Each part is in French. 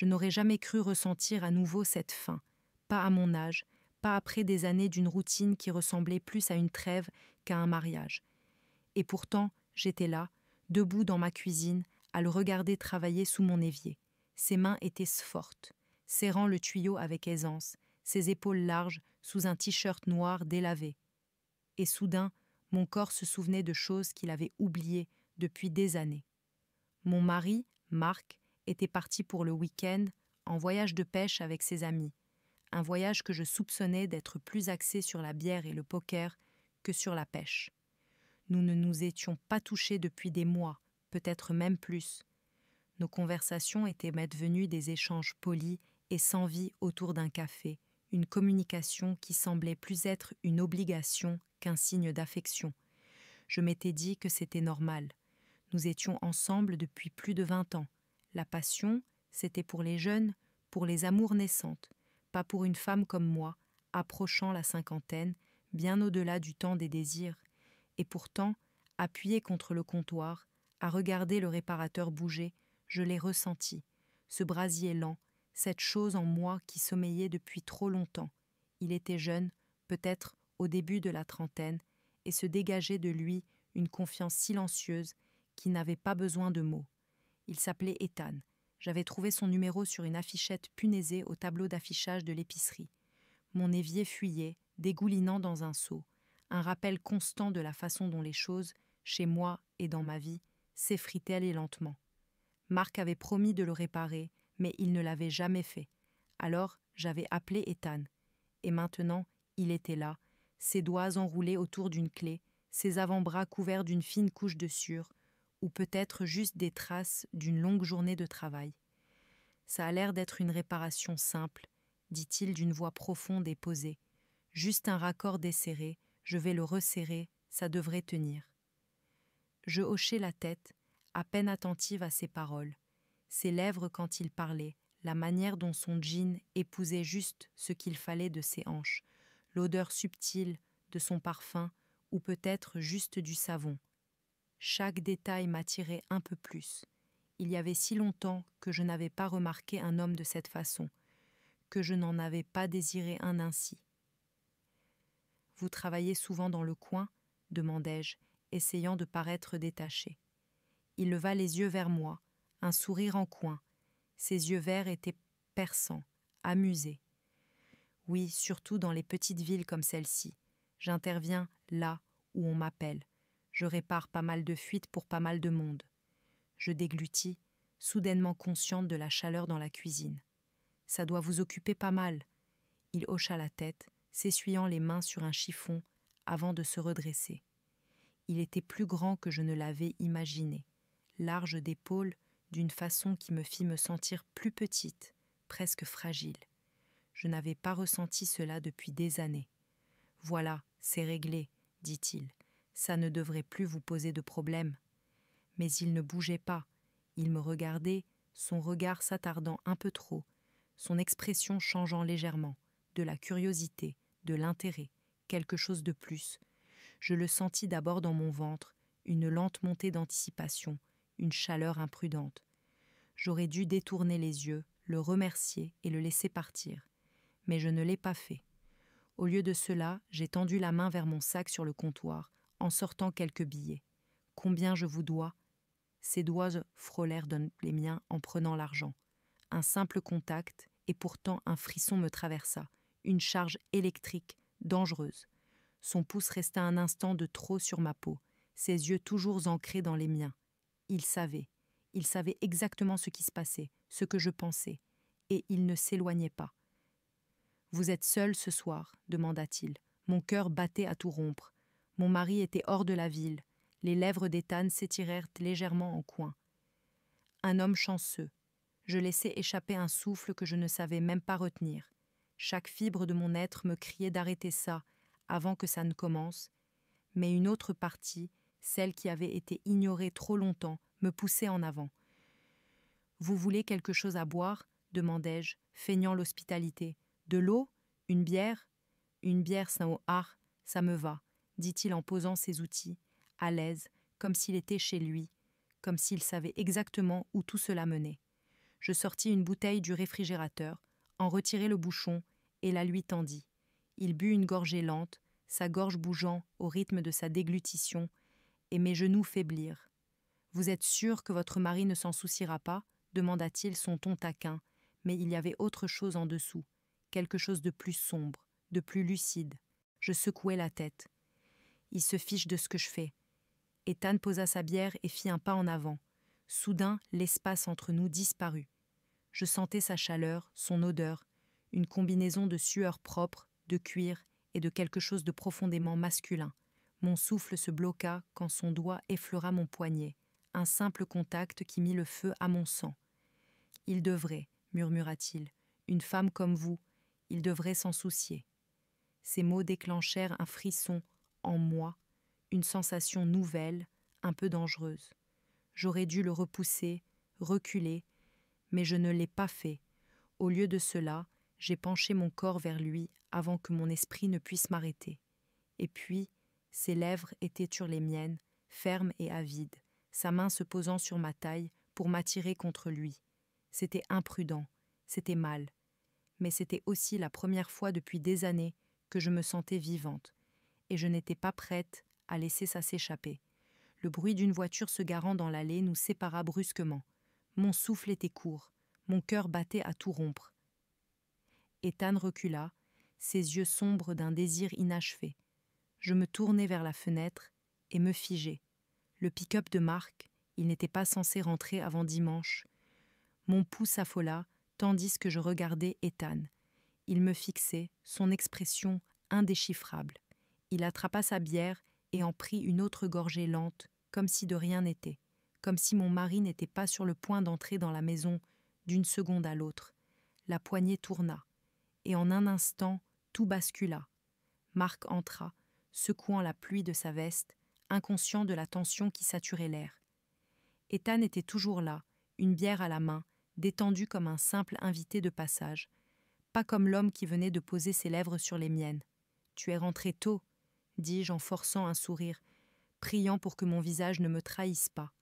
Je n'aurais jamais cru ressentir à nouveau cette faim, pas à mon âge, pas après des années d'une routine qui ressemblait plus à une trêve qu'à un mariage. Et pourtant, j'étais là, debout dans ma cuisine, à le regarder travailler sous mon évier. Ses mains étaient fortes, serrant le tuyau avec aisance, ses épaules larges sous un t-shirt noir délavé. Et soudain, mon corps se souvenait de choses qu'il avait oubliées depuis des années. Mon mari, Marc, était parti pour le week-end en voyage de pêche avec ses amis, un voyage que je soupçonnais d'être plus axé sur la bière et le poker que sur la pêche. Nous ne nous étions pas touchés depuis des mois, peut-être même plus. Nos conversations étaient devenues des échanges polis et sans vie autour d'un café, une communication qui semblait plus être une obligation qu'un signe d'affection. Je m'étais dit que c'était normal. Nous étions ensemble depuis plus de 20 ans. La passion, c'était pour les jeunes, pour les amours naissantes, pas pour une femme comme moi, approchant la cinquantaine, bien au-delà du temps des désirs. Et pourtant, appuyé contre le comptoir, à regarder le réparateur bouger, je l'ai ressenti, ce brasier lent, cette chose en moi qui sommeillait depuis trop longtemps. Il était jeune, peut-être au début de la trentaine, et se dégageait de lui une confiance silencieuse qui n'avait pas besoin de mots. Il s'appelait Ethan. J'avais trouvé son numéro sur une affichette punaisée au tableau d'affichage de l'épicerie. Mon évier fuyait, dégoulinant dans un seau, un rappel constant de la façon dont les choses, chez moi et dans ma vie, s'effritaient lentement. Marc avait promis de le réparer, mais il ne l'avait jamais fait. Alors, j'avais appelé Ethan. Et maintenant, il était là, ses doigts enroulés autour d'une clé, ses avant-bras couverts d'une fine couche de sueur, ou peut-être juste des traces d'une longue journée de travail. Ça a l'air d'être une réparation simple, dit-il d'une voix profonde et posée. Juste un raccord desserré, je vais le resserrer, ça devrait tenir. Je hochai la tête, à peine attentive à ses paroles. Ses lèvres quand il parlait, la manière dont son jean épousait juste ce qu'il fallait de ses hanches, l'odeur subtile de son parfum, ou peut-être juste du savon. Chaque détail m'attirait un peu plus. Il y avait si longtemps que je n'avais pas remarqué un homme de cette façon, que je n'en avais pas désiré un ainsi. « Vous travaillez souvent dans le coin ?» demandai-je, essayant de paraître détaché. Il leva les yeux vers moi, un sourire en coin. Ses yeux verts étaient perçants, amusés. Oui, surtout dans les petites villes comme celle-ci. J'interviens là où on m'appelle. Je répare pas mal de fuites pour pas mal de monde. Je déglutis, soudainement consciente de la chaleur dans la cuisine. Ça doit vous occuper pas mal. Il hocha la tête, s'essuyant les mains sur un chiffon avant de se redresser. Il était plus grand que je ne l'avais imaginé, large d'épaules d'une façon qui me fit me sentir plus petite, presque fragile. Je n'avais pas ressenti cela depuis des années. « Voilà, c'est réglé, dit-il. Ça ne devrait plus vous poser de problème. » Mais il ne bougeait pas. Il me regardait, son regard s'attardant un peu trop, son expression changeant légèrement, de la curiosité, de l'intérêt, quelque chose de plus. Je le sentis d'abord dans mon ventre, une lente montée d'anticipation, une chaleur imprudente. J'aurais dû détourner les yeux, le remercier et le laisser partir. Mais je ne l'ai pas fait. Au lieu de cela, j'ai tendu la main vers mon sac sur le comptoir, en sortant quelques billets. « Combien je vous dois ?» Ses doigts frôlèrent les miens en prenant l'argent. Un simple contact, et pourtant un frisson me traversa, une charge électrique, dangereuse. Son pouce resta un instant de trop sur ma peau, ses yeux toujours ancrés dans les miens. Il savait exactement ce qui se passait, ce que je pensais, et il ne s'éloignait pas. « Vous êtes seul ce soir ?» demanda-t-il. Mon cœur battait à tout rompre. Mon mari était hors de la ville. Les lèvres d'Ethan s'étirèrent légèrement en coin. Un homme chanceux. Je laissai échapper un souffle que je ne savais même pas retenir. Chaque fibre de mon être me criait d'arrêter ça avant que ça ne commence, mais une autre partie, celle qui avait été ignorée trop longtemps, me poussait en avant. « Vous voulez quelque chose à boire ?» demandai-je, feignant l'hospitalité. « De l'eau ? Une bière ?»« Une bière sans art, ça me va, » dit-il en posant ses outils, à l'aise, comme s'il était chez lui, comme s'il savait exactement où tout cela menait. Je sortis une bouteille du réfrigérateur, en retirai le bouchon et la lui tendis. Il but une gorgée lente, sa gorge bougeant au rythme de sa déglutition, et mes genoux faiblirent. « Vous êtes sûr que votre mari ne s'en souciera pas ?» demanda-t-il son ton taquin, mais il y avait autre chose en dessous, quelque chose de plus sombre, de plus lucide. Je secouai la tête. Il se fiche de ce que je fais. Ethan posa sa bière et fit un pas en avant. Soudain, l'espace entre nous disparut. Je sentais sa chaleur, son odeur, une combinaison de sueur propre, de cuir et de quelque chose de profondément masculin. Mon souffle se bloqua quand son doigt effleura mon poignet, un simple contact qui mit le feu à mon sang. « Il devrait, murmura-t-il, une femme comme vous, il devrait s'en soucier. » Ces mots déclenchèrent un frisson en moi, une sensation nouvelle, un peu dangereuse. J'aurais dû le repousser, reculer, mais je ne l'ai pas fait. Au lieu de cela, j'ai penché mon corps vers lui avant que mon esprit ne puisse m'arrêter. Et puis, ses lèvres étaient sur les miennes, fermes et avides, sa main se posant sur ma taille pour m'attirer contre lui. C'était imprudent, c'était mal. Mais c'était aussi la première fois depuis des années que je me sentais vivante, et je n'étais pas prête à laisser ça s'échapper. Le bruit d'une voiture se garant dans l'allée nous sépara brusquement. Mon souffle était court, mon cœur battait à tout rompre. Ethan recula, ses yeux sombres d'un désir inachevé. Je me tournai vers la fenêtre et me figeai. Le pick-up de Marc, il n'était pas censé rentrer avant dimanche. Mon pouls s'affola, tandis que je regardais Ethan. Il me fixait, son expression indéchiffrable. Il attrapa sa bière et en prit une autre gorgée lente, comme si de rien n'était, comme si mon mari n'était pas sur le point d'entrer dans la maison d'une seconde à l'autre. La poignée tourna, et en un instant, tout bascula. Marc entra, secouant la pluie de sa veste, inconscient de la tension qui saturait l'air. Ethan était toujours là, une bière à la main, détendu comme un simple invité de passage, pas comme l'homme qui venait de poser ses lèvres sur les miennes. « Tu es rentré tôt », dis-je en forçant un sourire, priant pour que mon visage ne me trahisse pas.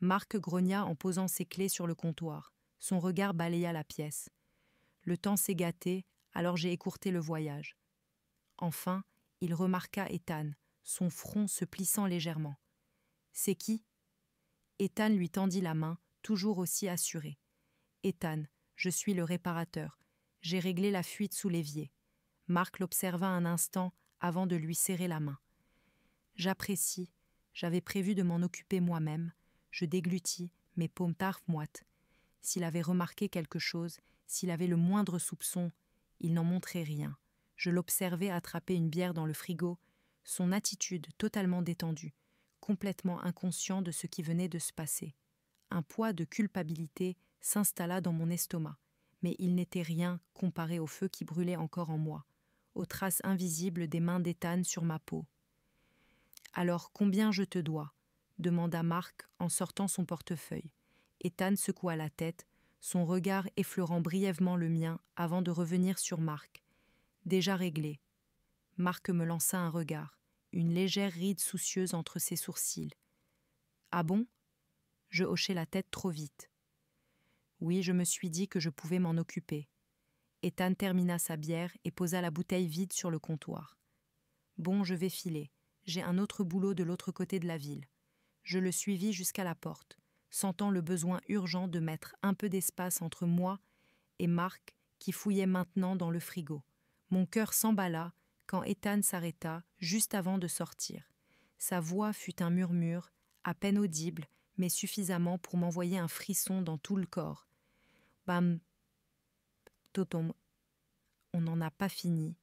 Marc grogna en posant ses clés sur le comptoir. Son regard balaya la pièce. Le temps s'est gâté, alors j'ai écourté le voyage. Enfin, il remarqua Ethan, son front se plissant légèrement. « C'est qui ?» Ethan lui tendit la main, toujours aussi assuré. « Ethan, je suis le réparateur. J'ai réglé la fuite sous l'évier. » Marc l'observa un instant avant de lui serrer la main. « J'apprécie. J'avais prévu de m'en occuper moi-même. » Je déglutis, mes paumes moites. S'il avait remarqué quelque chose, s'il avait le moindre soupçon, il n'en montrait rien. Je l'observais attraper une bière dans le frigo, son attitude totalement détendue, complètement inconscient de ce qui venait de se passer. Un poids de culpabilité s'installa dans mon estomac, mais il n'était rien comparé au feu qui brûlait encore en moi, aux traces invisibles des mains d'Ethan sur ma peau. « Alors combien je te dois ?» demanda Marc en sortant son portefeuille. Ethan secoua la tête, son regard effleurant brièvement le mien avant de revenir sur Marc. « Déjà réglé. » Marc me lança un regard, une légère ride soucieuse entre ses sourcils. « Ah bon ?» Je hochai la tête trop vite. Oui, je me suis dit que je pouvais m'en occuper. Ethan termina sa bière et posa la bouteille vide sur le comptoir. « Bon, je vais filer. J'ai un autre boulot de l'autre côté de la ville. » Je le suivis jusqu'à la porte, sentant le besoin urgent de mettre un peu d'espace entre moi et Marc qui fouillait maintenant dans le frigo. Mon cœur s'emballa quand Ethan s'arrêta juste avant de sortir. Sa voix fut un murmure, à peine audible, mais suffisamment pour m'envoyer un frisson dans tout le corps. « Bam, totom. » On n'en a pas fini.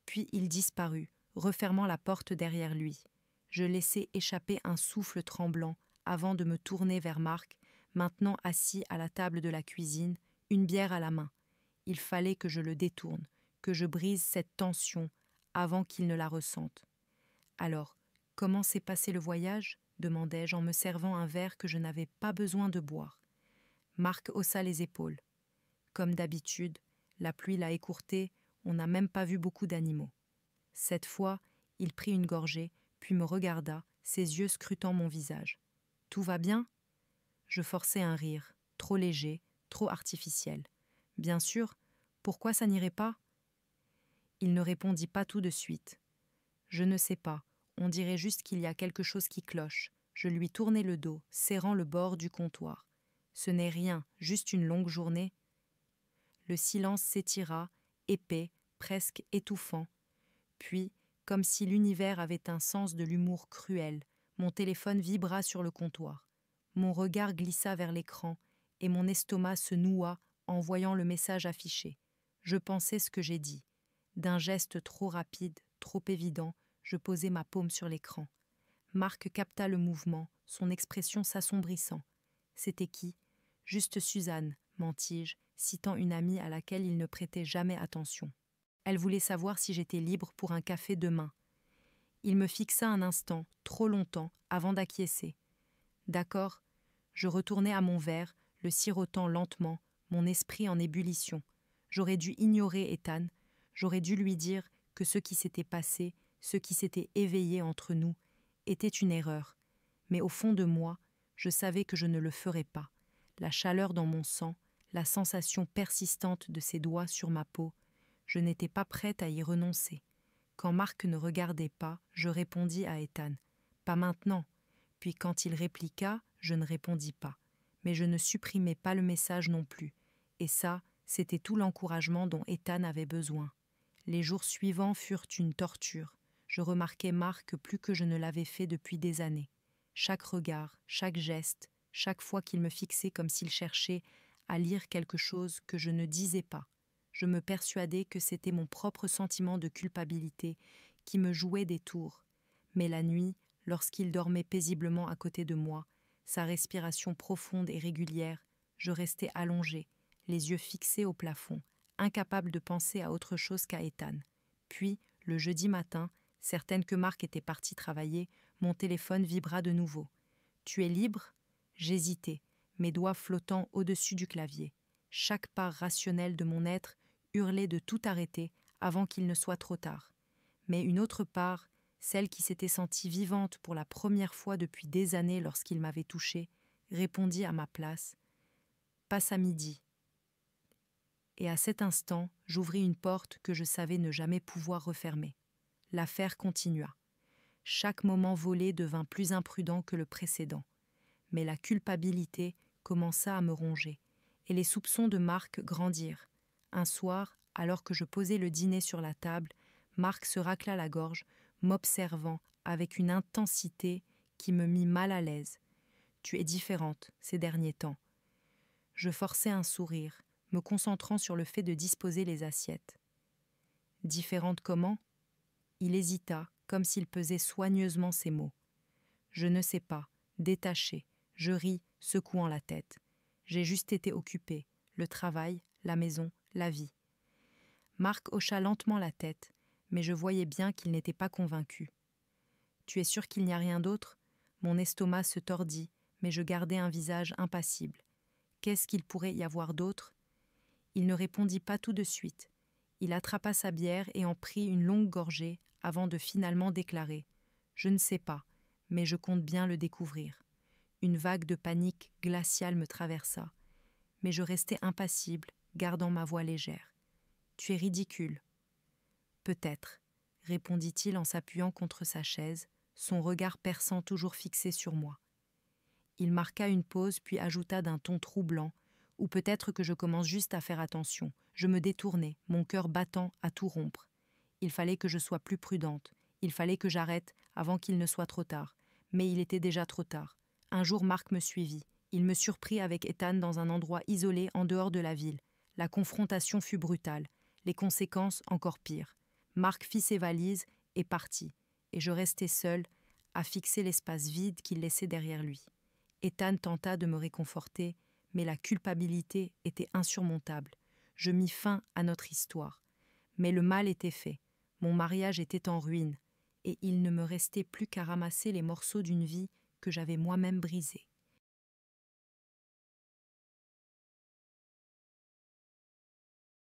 Puis il disparut, refermant la porte derrière lui. Je laissai échapper un souffle tremblant avant de me tourner vers Marc, maintenant assis à la table de la cuisine, une bière à la main. Il fallait que je le détourne, que je brise cette tension avant qu'il ne la ressente. « Alors, comment s'est passé le voyage ?» demandai-je en me servant un verre que je n'avais pas besoin de boire. Marc haussa les épaules. Comme d'habitude, la pluie l'a écourté, on n'a même pas vu beaucoup d'animaux. Cette fois, il prit une gorgée, puis me regarda, ses yeux scrutant mon visage. « Tout va bien ?» Je forçai un rire. trop léger, trop artificiel. Bien sûr, pourquoi ça n'irait pas ? Il ne répondit pas tout de suite. Je ne sais pas, on dirait juste qu'il y a quelque chose qui cloche. Je lui tournai le dos, serrant le bord du comptoir. Ce n'est rien, juste une longue journée. Le silence s'étira, épais, presque étouffant. Puis, comme si l'univers avait un sens de l'humour cruel, mon téléphone vibra sur le comptoir. Mon regard glissa vers l'écran, et mon estomac se noua en voyant le message affiché. Je pensais ce que j'ai dit. D'un geste trop rapide, trop évident, je posai ma paume sur l'écran. Marc capta le mouvement, son expression s'assombrissant. C'était qui ? Juste Suzanne, mentis-je, citant une amie à laquelle il ne prêtait jamais attention. Elle voulait savoir si j'étais libre pour un café demain. Il me fixa un instant, trop longtemps, avant d'acquiescer. D'accord, je retournai à mon verre, le sirotant lentement, mon esprit en ébullition. J'aurais dû ignorer Ethan, j'aurais dû lui dire que ce qui s'était passé, ce qui s'était éveillé entre nous, était une erreur. Mais au fond de moi, je savais que je ne le ferais pas. La chaleur dans mon sang, la sensation persistante de ses doigts sur ma peau, je n'étais pas prête à y renoncer. Quand Marc ne regardait pas, je répondis à Ethan. Pas maintenant. Puis quand il répliqua, je ne répondis pas. Mais je ne supprimais pas le message non plus. Et ça, c'était tout l'encouragement dont Ethan avait besoin. Les jours suivants furent une torture. Je remarquai Marc plus que je ne l'avais fait depuis des années. Chaque regard, chaque geste, chaque fois qu'il me fixait comme s'il cherchait à lire quelque chose que je ne disais pas. Je me persuadais que c'était mon propre sentiment de culpabilité qui me jouait des tours. Mais la nuit, lorsqu'il dormait paisiblement à côté de moi, sa respiration profonde et régulière, je restais allongée, les yeux fixés au plafond, incapable de penser à autre chose qu'à Ethan. Puis, le jeudi matin, certaine que Marc était parti travailler, mon téléphone vibra de nouveau. « Tu es libre ?» J'hésitais, mes doigts flottant au-dessus du clavier. Chaque part rationnelle de mon être hurlait de tout arrêter avant qu'il ne soit trop tard. Mais une autre part, celle qui s'était sentie vivante pour la première fois depuis des années lorsqu'il m'avait touchée, répondit à ma place « Passe à midi ». Et à cet instant, j'ouvris une porte que je savais ne jamais pouvoir refermer. L'affaire continua. Chaque moment volé devint plus imprudent que le précédent. Mais la culpabilité commença à me ronger, et les soupçons de Marc grandirent. Un soir, alors que je posais le dîner sur la table, Marc se racla la gorge, m'observant avec une intensité qui me mit mal à l'aise. « Tu es différente ces derniers temps. » Je forçai un sourire, me concentrant sur le fait de disposer les assiettes. « Différente comment ?» Il hésita, comme s'il pesait soigneusement ses mots. « Je ne sais pas, détaché. » Je ris, secouant la tête. J'ai juste été occupée. Le travail, la maison, la vie. Marc hocha lentement la tête, mais je voyais bien qu'il n'était pas convaincu. « Tu es sûr qu'il n'y a rien d'autre ?» Mon estomac se tordit, mais je gardai un visage impassible. Qu'est-ce qu'il pourrait y avoir d'autre ? Il ne répondit pas tout de suite. Il attrapa sa bière et en prit une longue gorgée avant de finalement déclarer « Je ne sais pas, mais je compte bien le découvrir. » Une vague de panique glaciale me traversa, mais je restai impassible, gardant ma voix légère. « Tu es ridicule. »« Peut-être, » répondit-il en s'appuyant contre sa chaise, son regard perçant toujours fixé sur moi. Il marqua une pause puis ajouta d'un ton troublant « Ou peut-être que je commence juste à faire attention. » Je me détournai, mon cœur battant à tout rompre. Il fallait que je sois plus prudente. Il fallait que j'arrête avant qu'il ne soit trop tard. Mais il était déjà trop tard. Un jour, Marc me suivit. Il me surprit avec Ethan dans un endroit isolé en dehors de la ville. La confrontation fut brutale. Les conséquences encore pires. Marc fit ses valises et partit. Et je restai seule, à fixer l'espace vide qu'il laissait derrière lui. Ethan tenta de me réconforter, mais la culpabilité était insurmontable. Je mis fin à notre histoire. Mais le mal était fait. Mon mariage était en ruine, et il ne me restait plus qu'à ramasser les morceaux d'une vie que j'avais moi-même brisée.